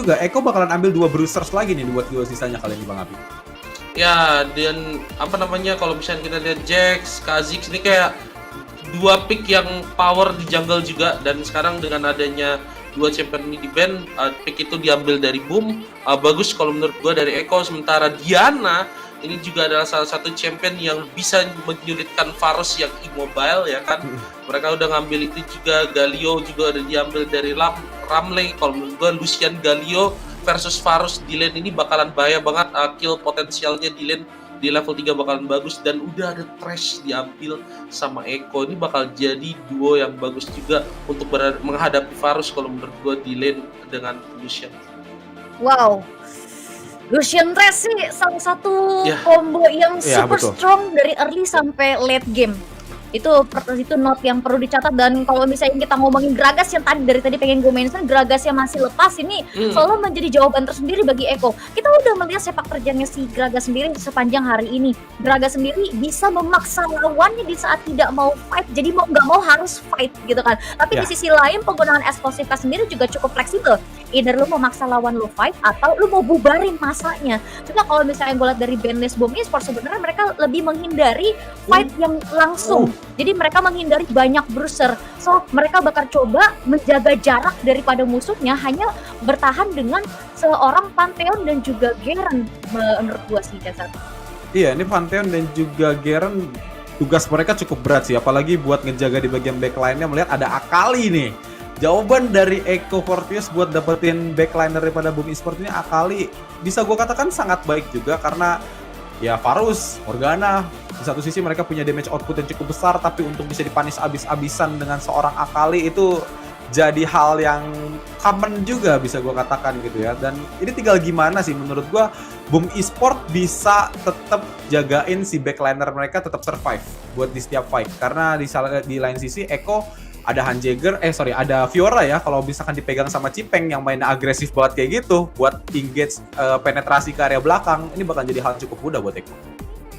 juga Eko bakalan ambil 2 Bruisers lagi nih buat duo sisanya kali ini Bang Abi. Ya, dan apa namanya kalau misalnya kita lihat Jax, Kha'Zix ini kayak 2 pick yang power di jungle juga, dan sekarang dengan adanya 2 champion ini di ban, pick itu diambil dari Boom. Bagus kalau menurut gua dari Eko, sementara Diana ini juga adalah salah satu champion yang bisa menyulitkan Varus yang immobile ya kan. Mereka udah ngambil itu juga, Galio juga udah diambil dari Ramley. Kalau menurut gua Lucian Galio versus Varus di lane ini bakalan bahaya banget. Kill potensialnya di lane di level 3 bakalan bagus, dan udah ada Thresh diambil sama Eko. Ini bakal jadi duo yang bagus juga untuk menghadapi Varus kalau menurut gua di lane dengan Lucian. Wow, Lucian Thresh sih salah satu combo yang super strong dari early sampai late game. Itu note yang perlu dicatat. Dan kalau misalnya kita ngomongin Gragas yang dari tadi pengen gue mention, Gragas yang masih lepas ini selalu menjadi jawaban tersendiri bagi Eko. Kita udah melihat sepak terjangnya si Gragas sendiri sepanjang hari ini. Gragas sendiri bisa memaksa lawannya di saat tidak mau fight, jadi mau nggak mau harus fight gitu kan. Tapi di sisi lain penggunaan eksplosivitas sendiri juga cukup fleksibel. Either lu memaksa lawan lu fight atau lu mau bubarin masanya. Cuma kalau misalnya gue lihat dari bandlist Boom Esports, sebenarnya mereka lebih menghindari fight yang langsung. Jadi mereka menghindari banyak bruiser. So mereka bakal coba menjaga jarak daripada musuhnya, hanya bertahan dengan seorang Pantheon dan juga Garen menurut gua sih dasar. Iya, ini Pantheon dan juga Garen tugas mereka cukup berat sih, apalagi buat ngejaga di bagian backline-nya. Melihat ada Akali nih. Jawaban dari Eko Fortius buat dapetin backline daripada Boom Esports ini, Akali bisa gue katakan sangat baik juga, karena ya Varus, Morgana, di satu sisi mereka punya damage output yang cukup besar, tapi untuk bisa dipanis abis-abisan dengan seorang Akali itu jadi hal yang common juga bisa gue katakan gitu ya. Dan ini tinggal gimana sih menurut gue Boom Esports bisa tetap jagain si backliner mereka tetap survive buat di setiap fight, karena di lain sisi Eko ada ada Fiora ya, kalau misalkan dipegang sama Cipeng yang mainnya agresif banget kayak gitu buat engage penetrasi ke area belakang, ini bakal jadi hal cukup mudah buat Eko.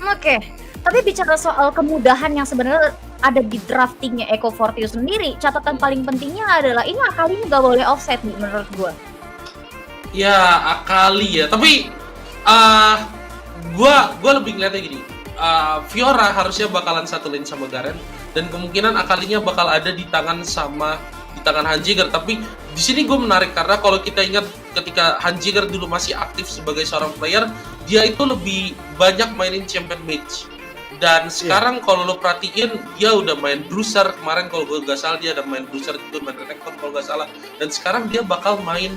Oke, tapi bicara soal kemudahan yang sebenarnya ada di draftingnya Eko Fortius sendiri, catatan paling pentingnya adalah ini Akali nggak boleh offset nih menurut gue. Ya Akali ya, tapi gue lebih ngeliatnya gini, Fiora harusnya bakalan satu lane sama Garen, dan kemungkinan Akalinya bakal ada di tangan Hanjiger. Tapi di sini gue menarik karena kalau kita ingat ketika Hanjiger dulu masih aktif sebagai seorang player, dia itu lebih banyak mainin champion mage. Dan sekarang kalau lo perhatiin, dia udah main bruiser. Kemarin kalau gue gak salah dia ada main bruiser, itu main renekton kalau gak salah. Dan sekarang dia bakal main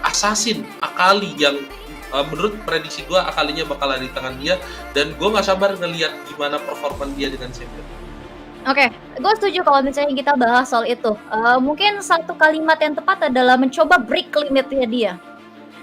assassin Akali yang menurut prediksi gue Akalinya bakal ada di tangan dia. Dan gue gak sabar ngelihat gimana performa dia dengan champion. Oke, gue setuju kalau misalnya kita bahas soal itu. Mungkin satu kalimat yang tepat adalah mencoba break limitnya dia.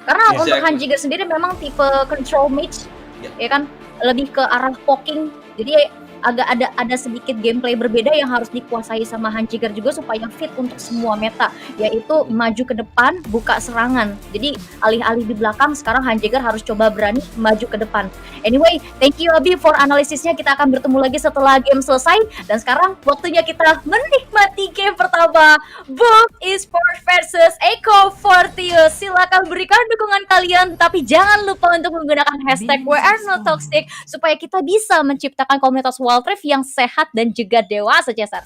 Karena untuk Hanjiger sendiri memang tipe control mage, ya kan, lebih ke arah poking. Jadi agak ada sedikit gameplay berbeda yang harus dikuasai sama Hanjiger juga supaya fit untuk semua meta, yaitu maju ke depan, buka serangan. Jadi alih-alih di belakang, sekarang Hanjiger harus coba berani maju ke depan. Anyway, thank you Abi for analisisnya. Kita akan bertemu lagi setelah game selesai. Dan sekarang waktunya kita menikmati game pertama, Boom Esports versus Eko Fortius. Silakan berikan dukungan kalian, tapi jangan lupa untuk menggunakan hashtag #WeAreNotToxic supaya kita bisa menciptakan komunitas Wild Rift yang sehat dan juga dewasa, Cesar.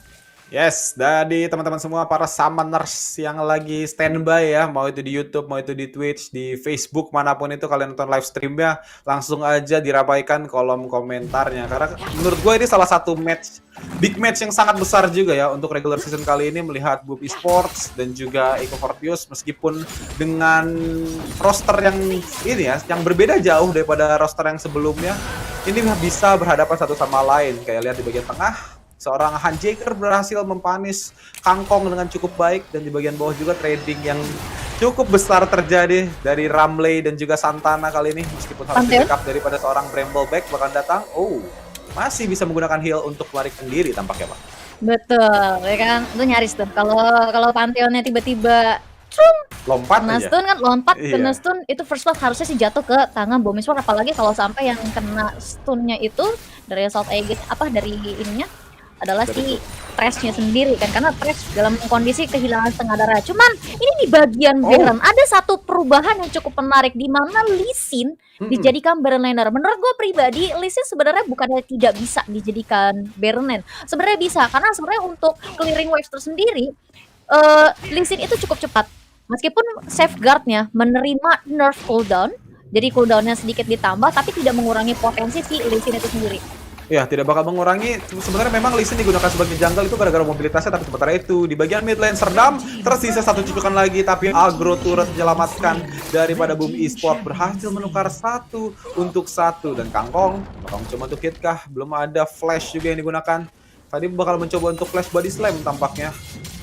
Yes, dari teman-teman semua para summoners yang lagi standby ya, mau itu di YouTube, mau itu di Twitch, di Facebook, manapun itu kalian nonton live streamnya, langsung aja dirapaikan kolom komentarnya. Karena menurut gue ini salah satu big match yang sangat besar juga ya untuk regular season kali ini, melihat Boom Esports dan juga Eko Fortius, meskipun dengan roster yang ini ya, yang berbeda jauh daripada roster yang sebelumnya, ini bisa berhadapan satu sama lain. Kayak lihat di bagian tengah, seorang Hanjiger berhasil mempanis Kangkong dengan cukup baik, dan di bagian bawah juga trading yang cukup besar terjadi dari Ramley dan juga Santana kali ini, meskipun harus di-backup daripada seorang Brambleback bakal datang. Masih bisa menggunakan heal untuk melarikan diri tampaknya, Pak. Betul, ya kan? Itu nyaris tuh. Kalau Pantheonnya tiba-tiba lompat kena aja. Stun kan, kena stun itu first blood harusnya sih jatuh ke tangan Boom Esports, apalagi kalau sampai yang kena stunnya itu dari Assault Aegis dari ininya adalah si Thresh-nya sendiri kan, karena Thresh dalam kondisi kehilangan setengah darah. Cuman ini di bagian Baron ada satu perubahan yang cukup menarik di mana Lee Sin dijadikan Baron laner. Menurut gue pribadi Lee Sin sebenarnya bukannya tidak bisa dijadikan Baron lane. Sebenarnya bisa, karena sebenarnya untuk clearing waves tersendiri Lee Sin itu cukup cepat. Meskipun safeguard-nya menerima nerf cooldown, jadi cooldown-nya sedikit ditambah, tapi tidak mengurangi potensi si Lee Sin itu sendiri. Ya, tidak bakal mengurangi. Sebenarnya memang Lee Sin digunakan sebagai jungle itu gara-gara mobilitasnya, tapi sementara itu di bagian mid lane Serdam tersisa satu cucukan lagi, tapi agro turret menyelamatkan daripada Boom Esport, berhasil menukar 1 untuk 1. Dan Kangkong bakal mencoba untuk hit kah? Belum ada flash juga yang digunakan. Tadi bakal mencoba untuk flash body slam tampaknya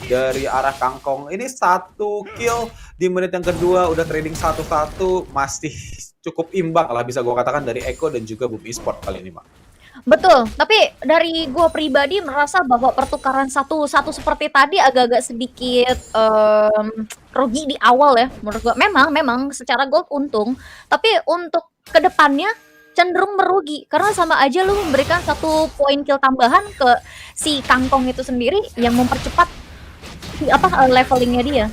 dari arah Kangkong. Ini 1 kill di menit yang kedua, udah trading 1-1, masih cukup imbang lah bisa gue katakan dari Eko dan juga Boom Esport kali ini, Mak. Betul, tapi dari gue pribadi merasa bahwa pertukaran satu-satu seperti tadi agak-agak sedikit rugi di awal ya. Menurut gue memang secara gold untung, tapi untuk kedepannya cenderung merugi karena sama aja lu memberikan 1 poin kill tambahan ke si Kangkong itu sendiri yang mempercepat levelingnya dia.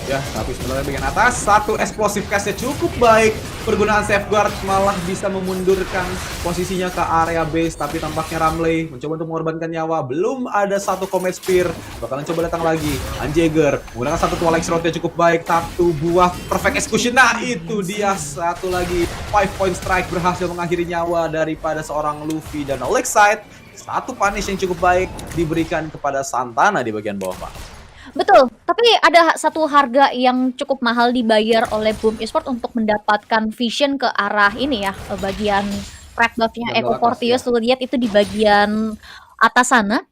Ya, tapi sebenarnya bagian atas 1 explosive cast-nya cukup baik. Pergunaan safeguard malah bisa memundurkan posisinya ke area base, tapi tampaknya Ramley mencoba untuk mengorbankan nyawa. Belum ada 1 Comet Spear, bakalan coba datang lagi. Anjager menggunakan 1 Twilight Shroud-nya cukup baik, 1 buah perfect execution. Nah, itu dia 1 lagi 5-point strike berhasil mengakhiri nyawa daripada seorang Luffy. Dan Alexite 1 punish yang cukup baik diberikan kepada Santana di bagian bawah, Pak. Betul, tapi ada satu harga yang cukup mahal dibayar oleh Boom Esport untuk mendapatkan vision ke arah ini ya, bagian red buff-nya Echo Fortius. Lu lihat itu di bagian atas sana.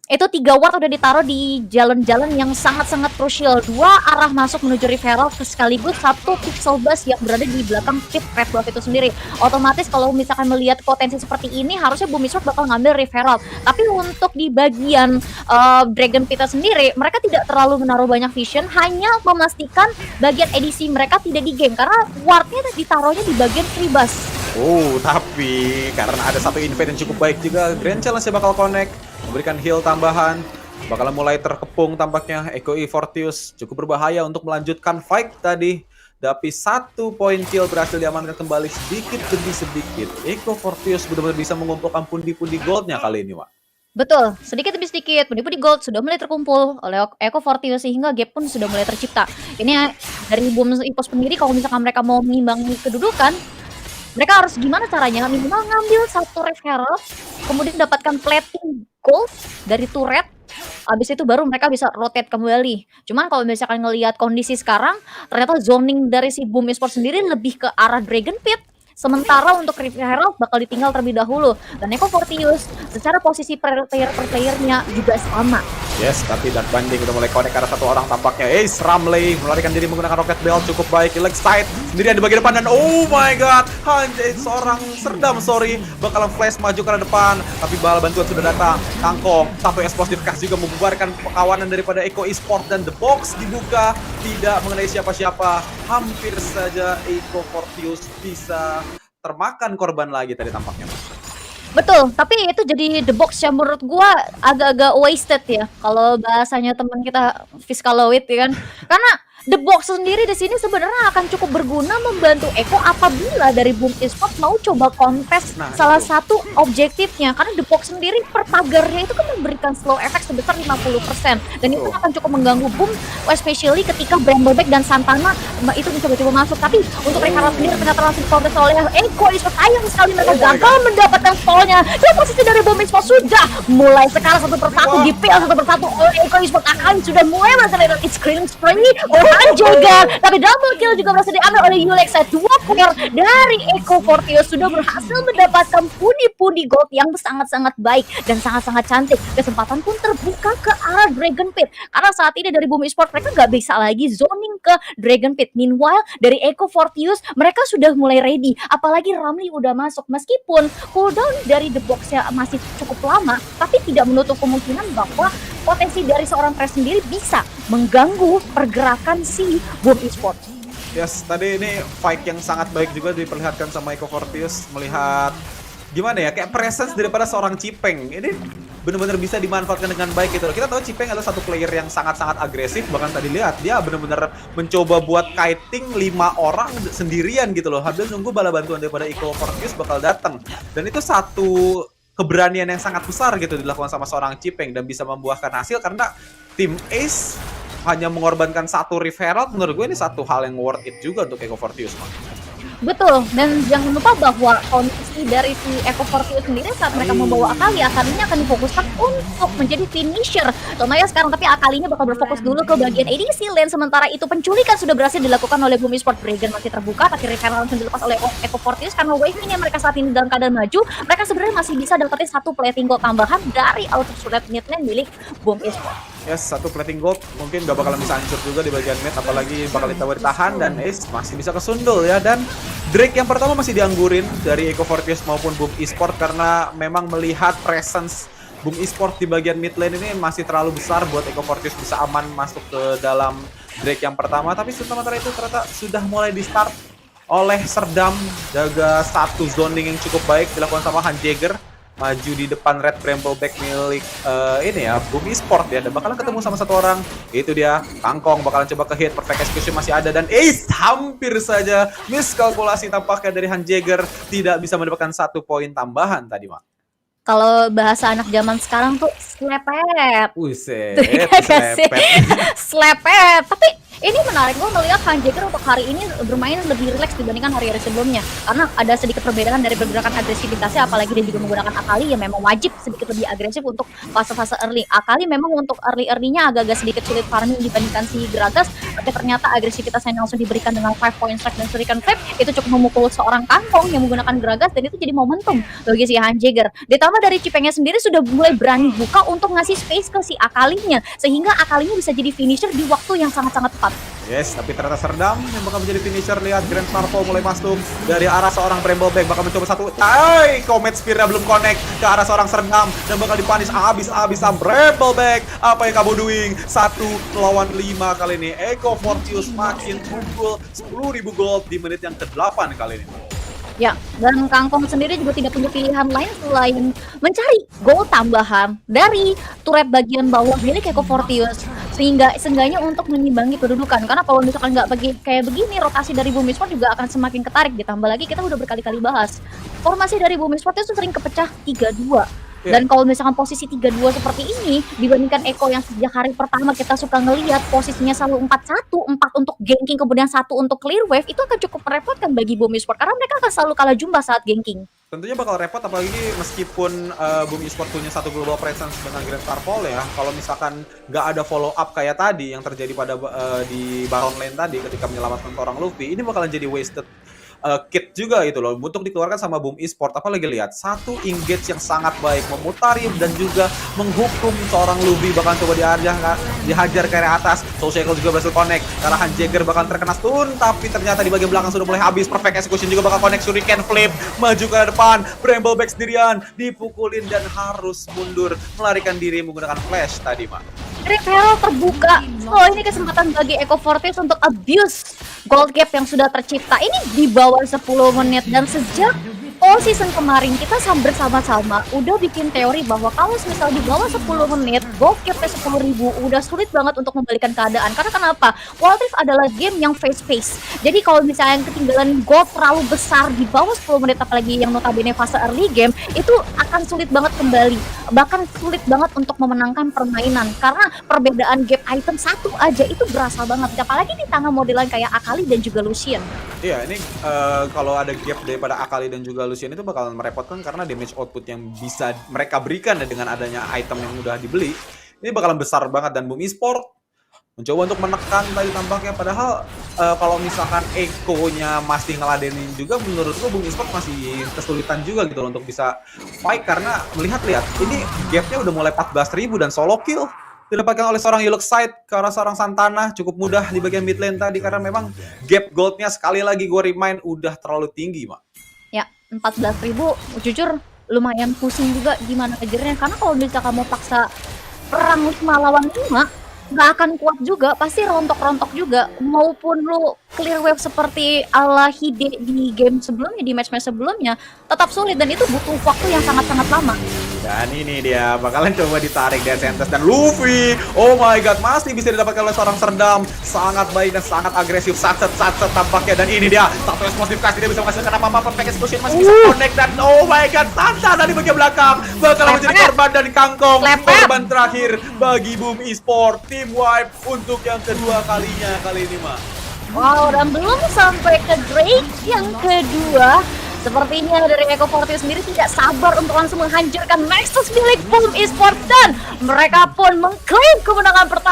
Itu 3 ward udah ditaruh di jalan-jalan yang sangat-sangat krusial. 2 arah masuk menuju Rift Herald, sekaligus 1 pixel bus yang berada di belakang pit red buff itu sendiri. Otomatis kalau misalkan melihat potensi seperti ini, harusnya Boom Esport bakal ngambil Rift Herald. Tapi untuk di bagian Dragon Pit sendiri, mereka tidak terlalu menaruh banyak vision, hanya memastikan bagian edisi mereka tidak di game, karena wardnya ditaruhnya di bagian free bus. Oh, tapi karena ada 1 invade yang cukup baik juga, Grand Challenge-nya bakal connect, memberikan heal tambahan, bakalan mulai terkepung tampaknya. Echo Fortius cukup berbahaya untuk melanjutkan fight tadi. Tapi 1 poin kill berhasil diamankan kembali sedikit demi sedikit. Echo Fortius benar-benar bisa mengumpulkan pundi-pundi goldnya kali ini, Wak. Betul, sedikit demi sedikit pundi-pundi gold sudah mulai terkumpul oleh Echo Fortius, sehingga gap pun sudah mulai tercipta. Ini dari Boom Esport sendiri, kalau misalkan mereka mau mengimbangi kedudukan, mereka harus gimana caranya? Minimal ngambil 1 Rift Herald, kemudian dapatkan plating gold dari turret. Abis itu baru mereka bisa rotate kembali. Cuman kalau misalkan ngelihat kondisi sekarang, ternyata zoning dari si Boom Esport sendiri lebih ke arah Dragon Pit. Sementara untuk Rift Herald bakal ditinggal terlebih dahulu. Dan Echo Fortius secara posisi per playernya juga sama. Yes, tapi Dark Binding udah mulai connect karena 1 orang tampaknya. Ace Ramley melarikan diri menggunakan Rocket Bell cukup baik. Alexite sendirian di bagian depan dan oh my god, hanya seorang Serdam bakalan flash maju ke depan. Tapi bala bantuan sudah datang. Kangkong 1 explosive cast juga membubarkan kawanan daripada Echo Esport, dan the box dibuka tidak mengenai siapa-siapa. Hampir saja Echo Fortius bisa termakan korban lagi tadi tampaknya. Betul, tapi itu jadi the box yang menurut gua agak-agak wasted ya, kalau bahasanya teman kita Fiskaloid ya kan. Karena the box sendiri di sini sebenarnya akan cukup berguna membantu Eko apabila dari Boom Esport mau coba kontes salah satu objektifnya, karena the box sendiri per pagarnya itu kan memberikan slow effect sebesar 50%, dan itu akan cukup mengganggu Boom, especially ketika Brambleback dan Santana itu mencoba-coba masuk. Tapi untuk Ricardo sendiri ternyata langsung kontes oleh Eko Esport. Sayang sekali mereka gagal mendapatkan stallnya, dan posisi dari Boom Esport sudah mulai sekarang satu persatu dipil satu persatu oleh Eko Esport. Akan sudah mulai melaksanakan screen spree juga, tapi double kill juga berhasil diambil oleh Alexite. 2 player dari Echo Fortius sudah berhasil mendapatkan pundi-pundi gold yang sangat-sangat baik dan sangat-sangat cantik. Kesempatan pun terbuka ke arah Dragon Pit, karena saat ini dari Boom Esport mereka nggak bisa lagi zoning ke Dragon Pit. Meanwhile dari Echo Fortius mereka sudah mulai ready, apalagi Ramli udah masuk. Meskipun cooldown dari the box ya masih cukup lama, tapi tidak menutup kemungkinan bahwa potensi dari seorang Thresh sendiri bisa mengganggu pergerakan si Boom Esport. Yes, tadi ini fight yang sangat baik juga diperlihatkan sama Echo Fortius, melihat gimana ya, kayak presence daripada seorang Cipeng. Ini benar-benar bisa dimanfaatkan dengan baik gitu loh. Kita tahu Cipeng adalah satu player yang sangat-sangat agresif, bahkan tadi lihat dia benar-benar mencoba buat kiting 5 orang sendirian gitu loh. Habis nunggu bala bantuan daripada Eco Fortius bakal datang. Dan itu satu keberanian yang sangat besar gitu dilakukan sama seorang Cipeng dan bisa membuahkan hasil karena tim Ace hanya mengorbankan satu Rift Herald. Menurut gue ini satu hal yang worth it juga untuk Eco Fortius. Betul, dan jangan lupa bahwa kondisi dari si Eco Fortius sendiri saat mereka membawa Akalinya akan difokuskan untuk menjadi finisher. Contohnya sekarang, tapi Akalinya bakal berfokus dulu ke bagian ADC lane, sementara itu penculikan sudah berhasil dilakukan oleh Bumi Sport. Dragon masih terbuka, tapi Rift langsung dilepas oleh Eco Fortius karena wave-nya mereka saat ini dalam keadaan maju. Mereka sebenarnya masih bisa dapetin satu plating gold tambahan dari auto surat mid lane milik Bumi Sport. Yes, satu plating gold mungkin gak bakalan bisa hancur juga di bagian mid, apalagi bakal ditahan dan Ace masih bisa kesundul ya. Dan Drake yang pertama masih dianggurin dari Eco Fortius maupun Boom Esport karena memang melihat presence Boom Esport di bagian mid lane ini masih terlalu besar buat Eco Fortius bisa aman masuk ke dalam Drake yang pertama. Tapi sementara itu ternyata sudah mulai di start oleh Serdam, jaga satu zoning yang cukup baik dilakukan sama Hanjegger. Maju di depan Red Brambleback milik ini ya, Bumi Sport ya, dan bakalan ketemu sama satu orang. Itu dia, Kangkong bakalan coba ke hit, perfect execution masih ada, dan Ace hampir saja miskalkulasi tampaknya dari Hanjegger, tidak bisa mendapatkan 1 poin tambahan tadi, Mak. Kalau bahasa anak zaman sekarang tuh slepet. Buset, Slepet. Tapi ini menarik, gue melihat Hanjegger untuk hari ini bermain lebih rileks dibandingkan hari-hari sebelumnya. Karena ada sedikit perbedaan dari pergerakan agresivitasnya, apalagi dia juga menggunakan Akali yang memang wajib sedikit lebih agresif untuk fase-fase early. Akali memang untuk early-nya agak-agak sedikit sulit farming dibandingkan si Gragas, tapi ternyata agresivitasnya yang langsung diberikan dengan 5 point strike dan Shuriken Flip itu cukup memukul seorang Kangkong yang menggunakan Gragas, dan itu jadi momentum bagi si Hanjegger. Ditambah dari Cipengnya sendiri sudah mulai berani buka untuk ngasih space ke si Akalinya, sehingga Akalinya bisa jadi finisher di waktu yang sangat-sangat tepat. Yes, tapi ternyata Serdam yang bakal menjadi finisher. Lihat Grand Marvel mulai masuk dari arah seorang Brambleback, bakal mencoba satu. Comet Spear-nya belum connect ke arah seorang Serdam dan bakal dipanis abis-abisan Brambleback. Apa yang kamu doing? 1 lawan 5 kali ini. Eco Fortius makin unggul 10.000 gold di menit yang ke-8 kali ini. Ya, dan Kangkong sendiri juga tidak punya pilihan lain selain mencari gold tambahan dari turret bagian bawah milik Eco Fortius, sehingga seenggaknya untuk menimbangi kedudukan. Karena kalau misalkan nggak kayak begini, rotasi dari Bumi Sport juga akan semakin ketarik. Ditambah lagi kita udah berkali-kali bahas, formasi dari Bumi Sport itu sering kepecah 3-2. Dan kalau misalkan posisi 3-2 seperti ini dibandingkan Eko yang sejak hari pertama kita suka ngelihat posisinya selalu 4-1, 4 untuk ganking kemudian 1 untuk clear wave, itu akan cukup merepotkan bagi Bumi Sport karena mereka akan selalu kalah jumlah saat ganking. Tentunya bakal repot, apalagi meskipun Bumi Esport punya satu global presence dengan Grand Starfall ya. Kalau misalkan nggak ada follow up kayak tadi yang terjadi pada di Baron Lane tadi ketika menyelamatkan seorang Luffy, ini bakalan jadi wasted kit juga gitu loh untuk dikeluarkan sama Boom Esport. Apalagi lihat satu engage yang sangat baik memutari dan juga menghukum seorang Luffy, bahkan coba dihajar ke arah atas. Soul Shackle juga berhasil connect karena Hanjegger bakal terkena stun, tapi ternyata di bagian belakang sudah mulai habis. Perfect execution juga bakal connect, Shuriken Flip maju ke depan, Brambleback sendirian dipukulin dan harus mundur melarikan diri menggunakan flash tadi, Mak. Rift Herald terbuka. Oh, ini kesempatan bagi Eco Fortius untuk abuse gold gap yang sudah tercipta. Ini di bawah 10 menit, dan sejak season kemarin kita bersama-sama udah bikin teori bahwa kalau misal di bawah 10 menit gold gapnya 10.000 udah sulit banget untuk membalikan keadaan. Karena kenapa? Wild Rift adalah game yang fast-paced. Jadi kalau misalnya ketinggalan gold terlalu besar di bawah 10 menit, apalagi yang notabene fase early game, itu akan sulit banget kembali. Bahkan sulit banget untuk memenangkan permainan karena perbedaan gap item satu aja itu berasa banget. Apalagi di tangan modelan kayak Akali dan juga Lucian. Iya, ini kalau ada gap daripada Akali dan juga Lucian itu bakalan merepotkan karena damage output yang bisa mereka berikan dengan adanya item yang udah dibeli ini bakalan besar banget. Dan Boom Esport mencoba untuk menekan tadi tampaknya, padahal kalau misalkan Eko-nya masih ngeladenin juga, menurut gue Boom Esport masih kesulitan juga gitu loh untuk bisa fight karena lihat ini gapnya udah mulai 14.000 dan solo kill didapatkan oleh seorang Yulkside ke arah seorang Santana cukup mudah di bagian mid lane tadi karena memang gap goldnya sekali lagi gue remind udah terlalu tinggi, Mak. Ya, 14.000 jujur lumayan pusing juga gimana kejarnya, karena kalau misalkan mau paksa perang 5 lawan 5 nggak akan kuat juga, pasti rontok-rontok juga. Maupun lu clear wave seperti ala Hide di game sebelumnya, di match-match sebelumnya, tetap sulit dan itu butuh waktu yang sangat-sangat lama. Dan ini dia bakalan coba ditarik dari Sentes dan Luffy. Oh my god, masih bisa didapatkan oleh seorang Serdam. Sangat baik dan sangat agresif. Satset tampaknya. Dan ini dia satu eksplosif kasih, dia bisa menghasilkan apa-apa. Perfect explosion masih bisa connect. Dan oh my god, Santa dari bagian belakang bakalan menjadi korban dari Kangkong. Korban terakhir bagi Boom Esport. Team wipe untuk yang kedua kalinya kali ini, mah. Wow, dan belum sampai ke Drake yang kedua. Sepertinya dari Eco Fortius sendiri tidak sabar untuk langsung menghancurkan Nexus milik Boom Esport, dan mereka pun mengklaim kemenangan pertama.